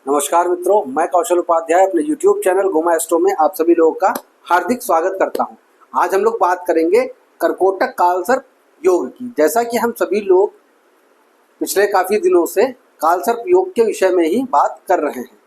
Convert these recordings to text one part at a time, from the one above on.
नमस्कार मित्रों, मैं कौशल उपाध्याय अपने YouTube चैनल गोमा एस्ट्रो में आप सभी लोगों का हार्दिक स्वागत करता हूं। आज हम लोग बात करेंगे कर्कोटक कालसर्प योग की। जैसा कि हम सभी लोग पिछले काफ़ी दिनों से कालसर्प योग के विषय में ही बात कर रहे हैं।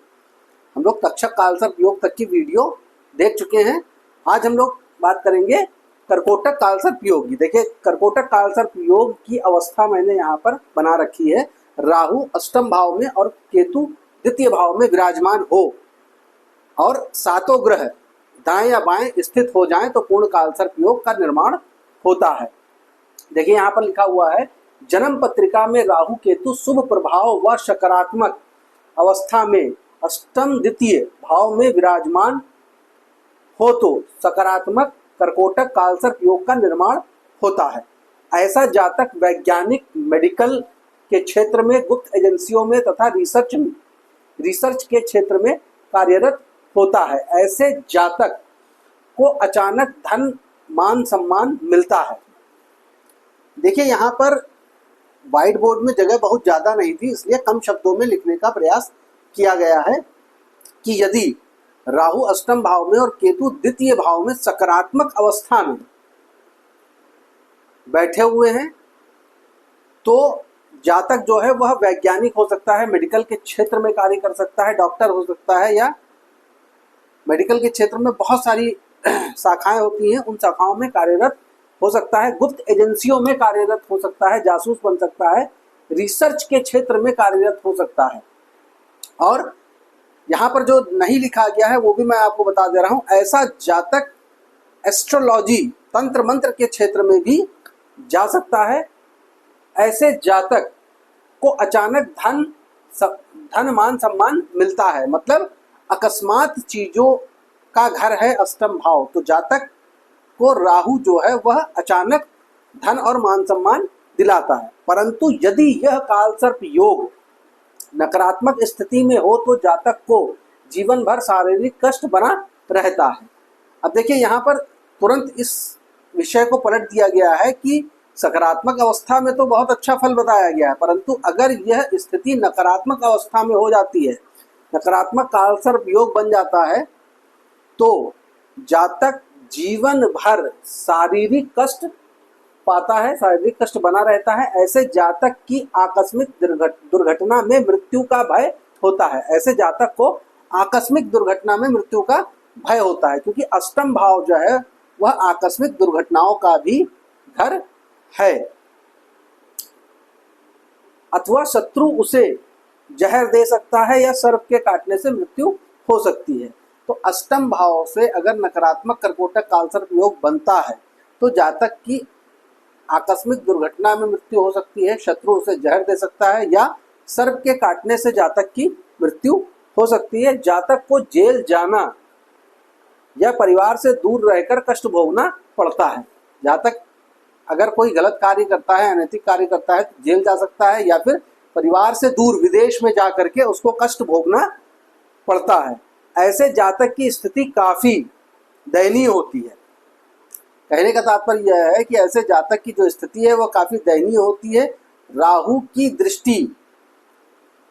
हम लोग तक्षक कालसर्प योग तक की वीडियो देख चुके हैं। आज हम लोग बात करेंगे कर्कोटक कालसर्प योग की। देखिए, कर्कोटक कालसर्प योग की अवस्था मैंने यहाँ पर बना रखी है। राहु अष्टम भाव में और केतु द्वितीय भाव में विराजमान हो और सातों ग्रह दाएं या बाएं स्थित हो जाएं तो पूर्ण कालसर्प योग का निर्माण होता है। देखिए, यहाँ पर लिखा हुआ है, जन्म पत्रिका में राहु केतु शुभ प्रभाव व सकारात्मक अवस्था में अष्टम द्वितीय भाव में विराजमान हो तो सकारात्मक कर्कोटक कालसर्प योग का निर्माण होता है। ऐसा जातक वैज्ञानिक, मेडिकल के क्षेत्र में, गुप्त एजेंसियों में तथा रिसर्च के क्षेत्र में कार्यरत होता है। ऐसे जातक को अचानक धन, मान, सम्मान मिलता है। देखिए, यहाँ पर व्हाइट बोर्ड में जगह बहुत ज़्यादा नहीं थी, इसलिए कम शब्दों में लिखने का प्रयास किया गया है कि यदि राहु अष्टम भाव में और केतु द्वितीय भाव में सकारात्मक अवस्था में बैठे हुए हैं तो जातक जो है वह वैज्ञानिक हो सकता है, मेडिकल के क्षेत्र में कार्य कर सकता है, डॉक्टर हो सकता है, या मेडिकल के क्षेत्र में बहुत सारी शाखाएं होती हैं, उन शाखाओं में कार्यरत हो सकता है, गुप्त एजेंसियों में कार्यरत हो सकता है, जासूस बन सकता है, रिसर्च के क्षेत्र में कार्यरत हो सकता है। और यहाँ पर जो नहीं लिखा गया है वो भी मैं आपको बता दे रहा हूँ। ऐसा जातक एस्ट्रोलॉजी, तंत्र मंत्र के क्षेत्र में भी जा सकता है। ऐसे जातक को अचानक धन, मान, सम्मान मिलता है। मतलब अकस्मात चीजों का घर है अष्टम भाव, तो जातक को राहु जो है वह अचानक धन और मान सम्मान दिलाता है। परंतु यदि यह कालसर्प योग नकारात्मक स्थिति में हो तो जातक को जीवन भर शारीरिक कष्ट बना रहता है। अब देखिए, यहाँ पर तुरंत इस विषय को पलट दिया गया है कि सकारात्मक अवस्था में तो बहुत अच्छा फल बताया गया है, परंतु अगर यह स्थिति नकारात्मक अवस्था में हो जाती है, नकारात्मक कालसर्प योग बन जाता है, तो जातक जीवन भर शारीरिक कष्ट पाता है, शारीरिक कष्ट बना रहता है। ऐसे जातक की आकस्मिक दुर्घटना में मृत्यु का भय होता है। ऐसे जातक को आकस्मिक दुर्घटना में मृत्यु का भय होता है, क्योंकि अष्टम भाव जो है वह आकस्मिक दुर्घटनाओं का भी घर है। अथवा शत्रु उसे जहर दे सकता है या सर्प के काटने से मृत्यु हो सकती है। तो अष्टम भाव से अगर नकारात्मक कर्कोटक कालसर्प योग बनता है तो जातक की आकस्मिक दुर्घटना में मृत्यु हो सकती है, शत्रु उसे जहर दे सकता है या सर्प के काटने से जातक की मृत्यु हो सकती है। जातक को जेल जाना या परिवार से दूर रहकर कष्ट भोगना पड़ता है। जातक अगर कोई गलत कार्य करता है, अनैतिक कार्य करता है, तो जेल जा सकता है या फिर परिवार से दूर विदेश में जा करके उसको कष्ट भोगना पड़ता है। ऐसे जातक की स्थिति काफ़ी दयनीय होती है। कहने का तात्पर्य यह है कि ऐसे जातक की जो स्थिति है वह काफ़ी दयनीय होती है। राहु की दृष्टि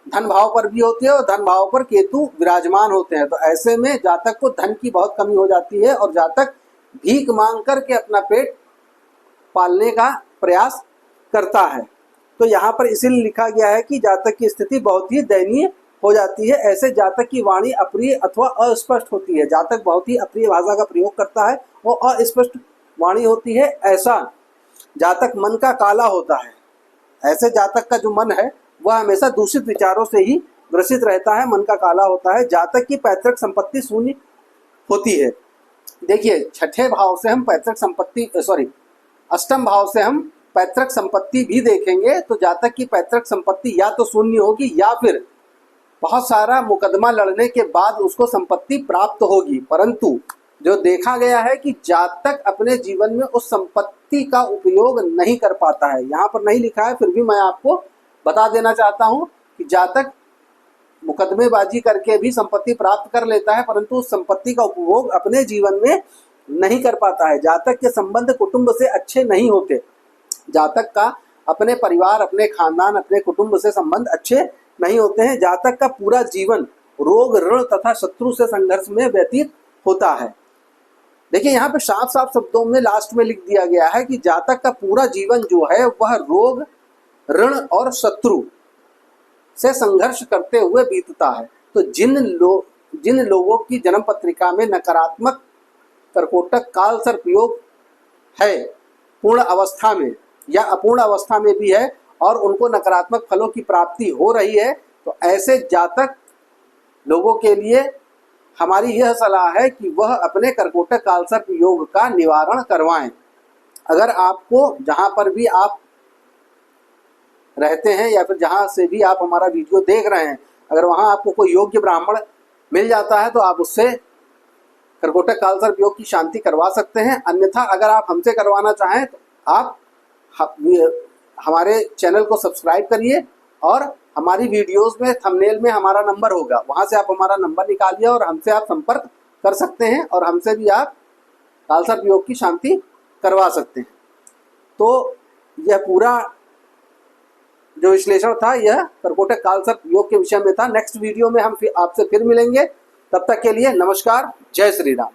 धन भाव पर भी होती है और धन भाव पर केतु विराजमान होते हैं, तो ऐसे में जातक को धन की बहुत कमी हो जाती है और जातक भीख मांग करके अपना पेट पालने का प्रयास करता है। तो यहाँ पर इसीलिए लिखा गया है कि जातक की स्थिति बहुत ही दयनीय हो जाती है। ऐसे जातक की वाणी अप्रिय अथवा अस्पष्ट होती है। जातक बहुत ही अप्रिय भाषा का प्रयोग करता है और अस्पष्ट वाणी होती है। ऐसा जातक मन का काला होता है। ऐसे जातक का जो मन है वह हमेशा दूषित विचारों से ही ग्रसित रहता है, मन का काला होता है। जातक की पैतृक संपत्ति शून्य होती है। देखिए, छठे भाव से हम पैतृक संपत्ति अष्टम भाव से हम पैतृक संपत्ति भी देखेंगे, तो जातक की पैतृक संपत्ति या तो शून्य होगी या फिर बहुत सारा मुकदमा लड़ने के बाद उसको संपत्ति प्राप्त होगी। परंतु जो देखा गया है कि जातक अपने जीवन में उस संपत्ति का उपयोग नहीं कर पाता है। यहाँ पर नहीं लिखा है, फिर भी मैं आपको बता देना चाहता हूँ कि जातक मुकदमेबाजी करके भी संपत्ति प्राप्त कर लेता है, परंतु उस संपत्ति का उपभोग अपने जीवन में नहीं कर पाता है। जातक के संबंध कुटुंब से अच्छे नहीं होते। जातक का अपने परिवार, अपने खानदान, अपने कुटुंब से संबंध अच्छे नहीं होते हैं, जातक का पूरा जीवन रोग, ऋण तथा शत्रु से संघर्ष में व्यतीत होता है। देखिए यहाँ पे साफ साफ शब्दों में लास्ट में लिख दिया गया है कि जातक का पूरा जीवन जो है वह रोग, ऋण और शत्रु से संघर्ष करते हुए बीतता है। तो जिन लोगों की जन्म पत्रिका में नकारात्मक कर्कोटक काल सर्प योग है, पूर्ण अवस्था में या अपूर्ण अवस्था में भी है, और उनको नकारात्मक फलों की प्राप्ति हो रही है, तो ऐसे जातक लोगों के लिए हमारी यह सलाह है कि वह अपने कर्कोटक कालसर्प योग का निवारण करवाएं। अगर आपको जहां पर भी आप रहते हैं या फिर जहां से भी आप हमारा वीडियो देख रहे हैं, अगर वहां आपको कोई योग्य ब्राह्मण मिल जाता है तो आप उससे कर्कोटक कालसर्प योग की शांति करवा सकते हैं। अन्यथा अगर आप हमसे करवाना चाहें तो आप हमारे चैनल को सब्सक्राइब करिए और हमारी वीडियोस में थंबनेल में हमारा नंबर होगा, वहां से आप हमारा नंबर निकालिए और हमसे आप संपर्क कर सकते हैं और हमसे भी आप कालसर्प योग की शांति करवा सकते हैं। तो यह पूरा जो विश्लेषण था यह कर्कोटक कालसर्प योग के विषय में था। नेक्स्ट वीडियो में हम आपसे फिर मिलेंगे। तब तक के लिए नमस्कार, जय श्री राम।